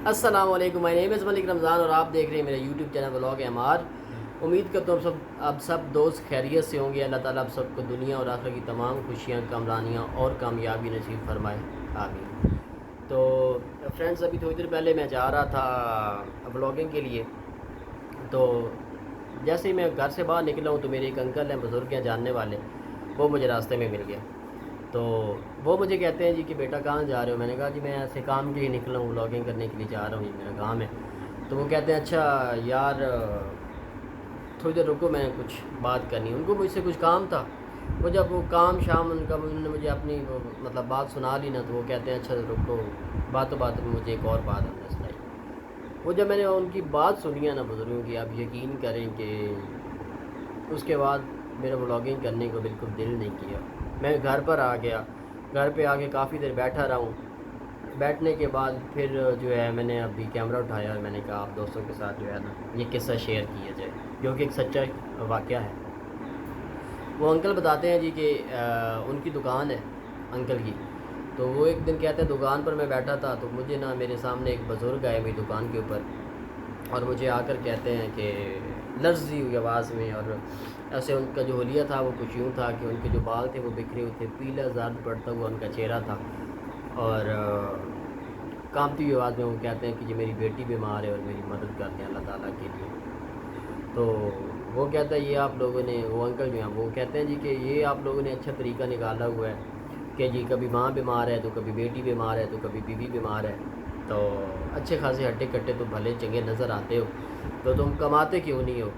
السلام علیکم، مائی نیم از ملک رمضان اور آپ دیکھ رہے ہیں میرا یوٹیوب چینل بلاگ احمار۔ امید کرتا ہوں اب سب دوست خیریت سے ہوں گے۔ اللہ تعالیٰ اب سب کو دنیا اور آخرت کی تمام خوشیاں، کامرانیاں اور کامیابی نصیب فرمائے، آمین۔ تو فرینڈز، ابھی تھوڑی دیر پہلے میں جا رہا تھا بلاگنگ کے لیے، تو جیسے ہی میں گھر سے باہر نکلا ہوں تو میرے ایک انکل ہیں، بزرگ ہیں جاننے والے، وہ مجھے راستے میں مل گئے۔ تو وہ مجھے کہتے ہیں جی کہ بیٹا کہاں جا رہے ہو؟ میں نے کہا جی میں ایسے کام کے لیے نکلا ہوں، بلاگنگ کرنے کے لیے جا رہا ہوں، یہ میرا کام ہے۔ تو وہ کہتے ہیں اچھا یار تھوڑی دیر رکو، میں کچھ بات کرنی ہے۔ ان کو مجھ سے کچھ کام تھا، وہ جب وہ کام شام ان کا انہوں نے مجھے اپنی مطلب بات سنا لی نا، تو وہ کہتے ہیں اچھا رکو، باتوں باتوں میں مجھے ایک اور بات ہم نے سنائی۔ وہ جب میں نے ان کی بات سنی ہے نا بزرگوں کی، آپ یقین کریں کہ اس کے بعد میرا بلاگنگ کرنے کو بالکل دل نہیں کیا۔ میں گھر پر آ گیا، گھر پہ آ کے کافی دیر بیٹھا رہا ہوں۔ بیٹھنے کے بعد پھر جو ہے میں نے ابھی کیمرہ اٹھایا اور میں نے کہا آپ دوستوں کے ساتھ جو ہے نا یہ قصہ شیئر کیا جائے، جو کہ ایک سچا واقعہ ہے۔ وہ انکل بتاتے ہیں جی کہ ان کی دکان ہے انکل کی، تو وہ ایک دن کہتے ہیں دکان پر میں بیٹھا تھا، تو مجھے نا میرے سامنے ایک بزرگ آئے میری دکان کے اوپر، اور مجھے آ کر کہتے ہیں کہ لرزی ہوئی آواز میں، اور ایسے ان کا جو حلیہ تھا وہ کچھ یوں تھا کہ ان کے جو بال تھے وہ بکھرے ہوئے تھے، پیلا زرد پڑتا ہوا ان کا چہرہ تھا، اور کانپتی ہوئی آواز میں وہ کہتے ہیں کہ جی میری بیٹی بیمار ہے اور میری مدد کرتے ہیں اللہ تعالیٰ کے لیے۔ تو وہ کہتا ہے یہ آپ لوگوں نے، وہ انکل جو ہیں وہ کہتے ہیں جی کہ یہ آپ لوگوں نے اچھا طریقہ نکالا ہوا ہے کہ جی کبھی ماں بیمار ہے تو کبھی بیٹی بیمار ہے تو کبھی بیوی بیمار ہے، تو اچھے خاصے ہٹے کٹے تو بھلے چنگے نظر آتے ہو، تو تم کماتے کیوں نہیں ہو؟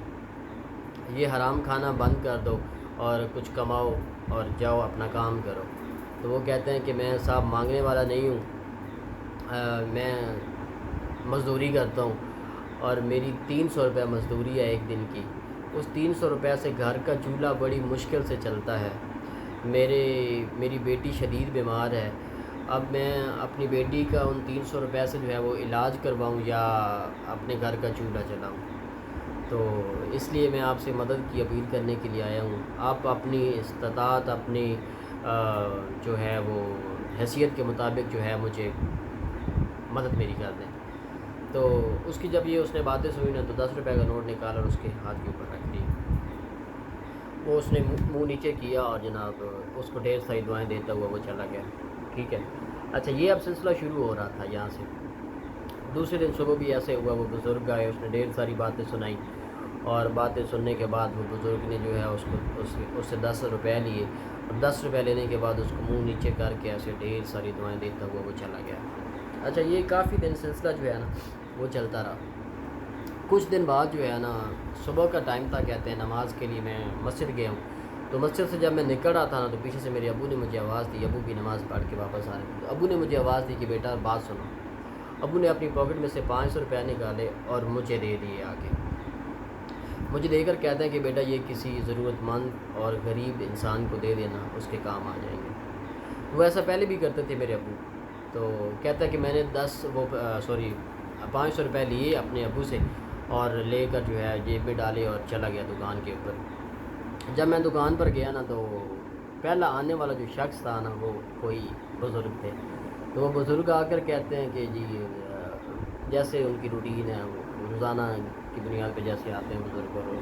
یہ حرام کھانا بند کر دو اور کچھ کماؤ اور جاؤ اپنا کام کرو۔ تو وہ کہتے ہیں کہ میں صاحب مانگنے والا نہیں ہوں، میں مزدوری کرتا ہوں اور میری 300 روپے مزدوری ہے ایک دن کی، اس 300 روپے سے گھر کا چولہا بڑی مشکل سے چلتا ہے، میری بیٹی شدید بیمار ہے، اب میں اپنی بیٹی کا ان 300 روپے سے جو ہے وہ علاج کرواؤں یا اپنے گھر کا چولہا چلاؤں؟ تو اس لیے میں آپ سے مدد کی اپیل کرنے کے لیے آیا ہوں، آپ اپنی استطاعت، اپنی جو ہے وہ حیثیت کے مطابق جو ہے مجھے مدد میری کر دیں۔ تو اس کی جب یہ اس نے باتیں سنی نا، تو 10 روپے کا نوٹ نکالا اور اس کے ہاتھ کے اوپر رکھ دی۔ وہ اس نے منہ نیچے کیا اور جناب اس کو ڈھیر ساری دعائیں دیتا ہوا وہ چلا گیا۔ ٹھیک ہے، اچھا یہ اب سلسلہ شروع ہو رہا تھا یہاں سے۔ دوسرے دن صبح بھی ایسے ہوا، وہ بزرگ آئے، اس نے ڈھیر ساری باتیں سنائی، اور باتیں سننے کے بعد وہ بزرگ نے جو ہے اس سے 10 روپے لیے، اور 10 روپے لینے کے بعد اس کو منہ نیچے کر کے ایسے ڈھیر ساری دعائیں دیتا ہوا وہ چلا گیا۔ اچھا یہ کافی دن سلسلہ جو ہے نا وہ چلتا رہا۔ کچھ دن بعد جو ہے نا صبح کا ٹائم تھا، کہتے ہیں نماز کے لیے میں مسجد گیا ہوں، تو مسجد سے جب میں نکل رہا تھا نا، تو پیچھے سے میرے ابو نے مجھے آواز دی، ابو بھی نماز پڑھ کے واپس آ رہے تھے، تو ابو نے مجھے آواز دی کہ بیٹا بات سنو۔ ابو نے اپنی پاکٹ میں سے 500 روپے نکالے اور مجھے دے دیے آگے۔ مجھے دے کر کہتے ہیں کہ بیٹا یہ کسی ضرورت مند اور غریب انسان کو دے دینا، اس کے کام آ جائیں گے۔ وہ ایسا پہلے بھی کرتے تھے میرے ابو۔ تو کہتا ہے کہ میں نے 500 روپے لیے اپنے ابو سے اور لے کر جو ہے جیب میں ڈالے اور چلا گیا دکان کے اوپر۔ جب میں دکان پر گیا نا، تو پہلا آنے والا جو شخص تھا نا وہ کوئی بزرگ تھے، تو وہ بزرگ آ کر کہتے ہیں کہ جی جیسے ان کی روٹین ہے، وہ روزانہ کی بنیاد پہ جیسے آتے ہیں بزرگ، اور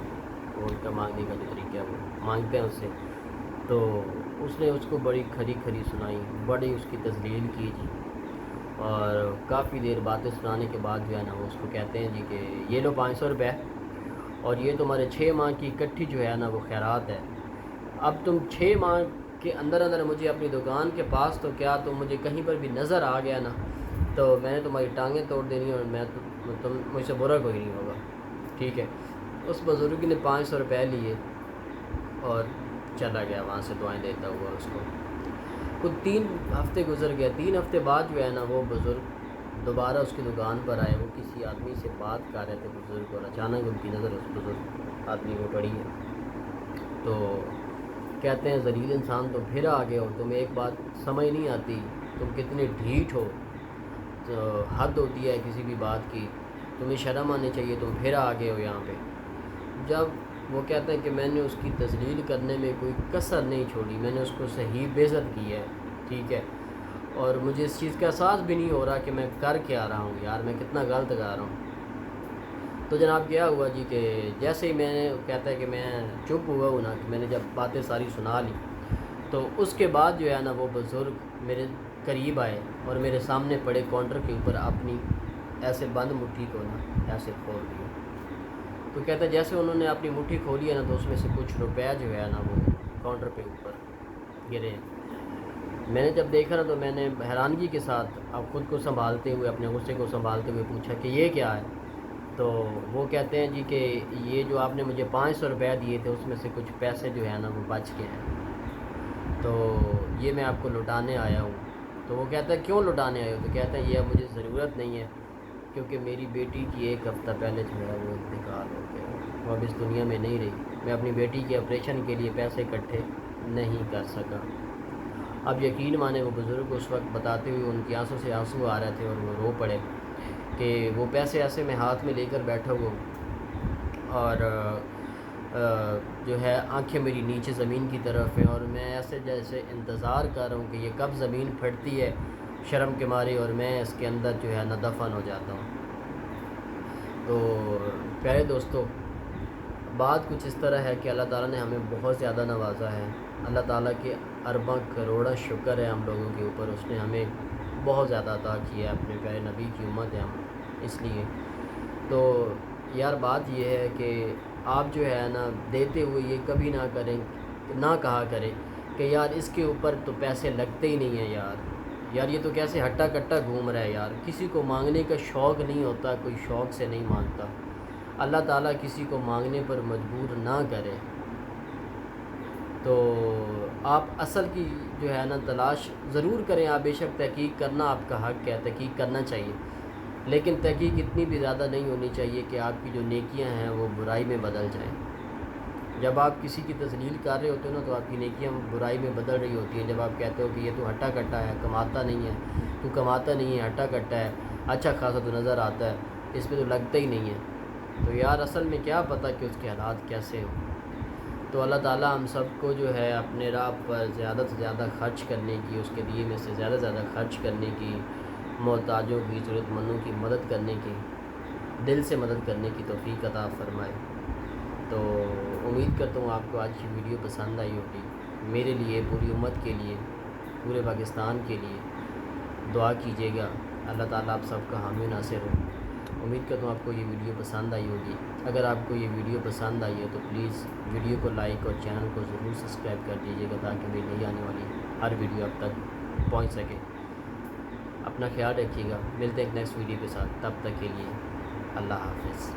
وہ ان کا مانگنے کا جو طریقہ ہے وہ مانگتے ہیں اس سے۔ تو اس نے اس کو بڑی کھری کھری سنائی، بڑی اس کی تذلیل کی جی، اور کافی دیر باتیں سنانے کے بعد جو ہے نا وہ اس کو کہتے ہیں جی کہ یہ لو 500 روپے، اور یہ تمہارے 6 ماہ کی اکٹھی جو ہے نا وہ خیرات ہے۔ اب تم 6 ماہ کے اندر اندر مجھے اپنی دکان کے پاس تو کیا تم مجھے کہیں پر بھی نظر آ گیا نا، تو میں نے تمہاری ٹانگیں توڑ دینی، اور تم مجھ سے برا کوئی نہیں ہوگا۔ ٹھیک ہے، اس بزرگ نے 500 روپے لیے اور چلا گیا وہاں سے دعائیں دیتا ہوا اس کو۔ کچھ 3 ہفتے گزر گئے، 3 ہفتے بعد جو ہے نا وہ بزرگ دوبارہ اس کی دکان پر آئے، وہ کسی آدمی سے بات کر رہے تھے بزرگ، اور اچانک ان کی نظر اس بزرگ آدمی کو پڑی ہے۔ تو کہتے ہیں ذلیل انسان تم پھر آ گئے ہو، تمہیں ایک بات سمجھ نہیں آتی، تم کتنے ڈھیٹ ہو، تو حد ہوتی ہے کسی بھی بات کی، تمہیں شرم آنی چاہیے، تم پھر آ گئے ہو یہاں پہ۔ جب وہ کہتے ہیں کہ میں نے اس کی تذلیل کرنے میں کوئی کسر نہیں چھوڑی، میں نے اس کو صحیح بے عزت کی ہے، ٹھیک ہے، اور مجھے اس چیز کا احساس بھی نہیں ہو رہا کہ میں کر کے آ رہا ہوں یار، میں کتنا غلط کر رہا ہوں۔ تو جناب کیا ہوا جی کہ جیسے ہی میں نے کہتا ہے کہ میں چپ ہوا ہوں نا، کہ میں نے جب باتیں ساری سنا لی، تو اس کے بعد جو ہے نا وہ بزرگ میرے قریب آئے اور میرے سامنے پڑے کاؤنٹر کے اوپر اپنی ایسے بند مٹھی کو نا ایسے کھول دیا۔ تو کہتا ہے جیسے انہوں نے اپنی مٹھی کھولی ہے نا، تو اس میں سے کچھ روپے جو ہے نا وہ کاؤنٹر پہ اوپر گرے۔ میں نے جب دیکھا نا تو میں نے حیرانگی کے ساتھ اب خود کو سنبھالتے ہوئے، اپنے غصے کو سنبھالتے ہوئے پوچھا کہ یہ کیا ہے؟ تو وہ کہتے ہیں جی کہ یہ جو آپ نے مجھے 500 روپے دیے تھے، اس میں سے کچھ پیسے جو ہے نا وہ بچ گئے ہیں، تو یہ میں آپ کو لوٹانے آیا ہوں۔ تو وہ کہتا ہے کیوں لوٹانے آئے ہو؟ تو کہتا ہے یہ اب مجھے ضرورت نہیں ہے، کیونکہ میری بیٹی کی 1 ہفتہ پہلے جو ہے وہ انتقال ہو گیا، وہ اب اس دنیا میں نہیں رہی۔ میں اپنی بیٹی کے آپریشن کے لیے پیسے اکٹھے نہیں کر سکا۔ اب یقین مانے وہ بزرگ اس وقت بتاتے ہوئے ان کی آنسوں سے آنسو آ رہے تھے اور وہ رو پڑے کہ وہ پیسے ایسے میں ہاتھ میں لے کر بیٹھا ہوا ہوں، اور جو ہے آنکھیں میری نیچے زمین کی طرف ہیں، اور میں ایسے جیسے انتظار کر رہا ہوں کہ یہ کب زمین پھٹتی ہے شرم کے مارے، اور میں اس کے اندر جو ہے نا دفن ہو جاتا ہوں۔ تو پیارے دوستو، بات کچھ اس طرح ہے کہ اللہ تعالیٰ نے ہمیں بہت زیادہ نوازا ہے۔ اللہ تعالیٰ کے ارباں کروڑا شکر ہے ہم لوگوں کے اوپر، اس نے ہمیں بہت زیادہ عطا کیا ہے، اپنے پیارے نبی کی امت ہے ہم، اس لیے تو یار بات یہ ہے کہ آپ جو ہے نا دیتے ہوئے یہ کبھی نہ کہا کریں کہ یار اس کے اوپر تو پیسے لگتے ہی نہیں ہیں، یار یہ تو کیسے ہٹا کٹا گھوم رہا ہے یار، کسی کو مانگنے کا شوق نہیں ہوتا، کوئی شوق سے نہیں مانگتا۔ اللہ تعالیٰ کسی کو مانگنے پر مجبور نہ کرے۔ تو آپ اصل کی جو ہے نا تلاش ضرور کریں، آپ بے شک تحقیق کرنا آپ کا حق ہے، تحقیق کرنا چاہیے، لیکن تحقیق اتنی بھی زیادہ نہیں ہونی چاہیے کہ آپ کی جو نیکیاں ہیں وہ برائی میں بدل جائیں۔ جب آپ کسی کی تذلیل کر رہے ہوتے ہو نا تو آپ کی نیکیاں برائی میں بدل رہی ہوتی ہیں۔ جب آپ کہتے ہو کہ یہ تو ہٹا کٹا ہے، کماتا نہیں ہے، تو کماتا نہیں ہے، ہٹا کٹا ہے، اچھا خاصا تو نظر آتا ہے، اس پہ تو لگتا ہی نہیں ہے، تو یار اصل میں کیا پتہ کہ اس کے حالات کیسے ہوں۔ تو اللہ تعالیٰ ہم سب کو جو ہے اپنے راہ پر زیادہ سے زیادہ خرچ کرنے کی، اس کے دیے میں سے زیادہ سے زیادہ خرچ کرنے کی، محتاجوں کی، ضرورت مندوں کی مدد کرنے کی، دل سے مدد کرنے کی توفیق عطا فرمائے۔ تو امید کرتا ہوں آپ کو آج کی ویڈیو پسند آئی ہوگی۔ میرے لیے، پوری امت کے لیے، پورے پاکستان کے لیے دعا کیجیے گا، اللہ تعالیٰ آپ سب کا حامی ناصر ہو۔ امید کرتا ہوں آپ کو یہ ویڈیو پسند آئی ہوگی۔ اگر آپ کو یہ ویڈیو پسند آئی ہے تو پلیز ویڈیو کو لائک اور چینل کو ضرور سبسکرائب کر دیجیے گا، تاکہ میری نئی آنے والی ہر ویڈیو اب تک پہنچ سکے۔ اپنا خیال رکھیے گا، ملتے ہیں ایک نیکسٹ ویڈیو کے ساتھ، تب تک کے لیے اللہ حافظ۔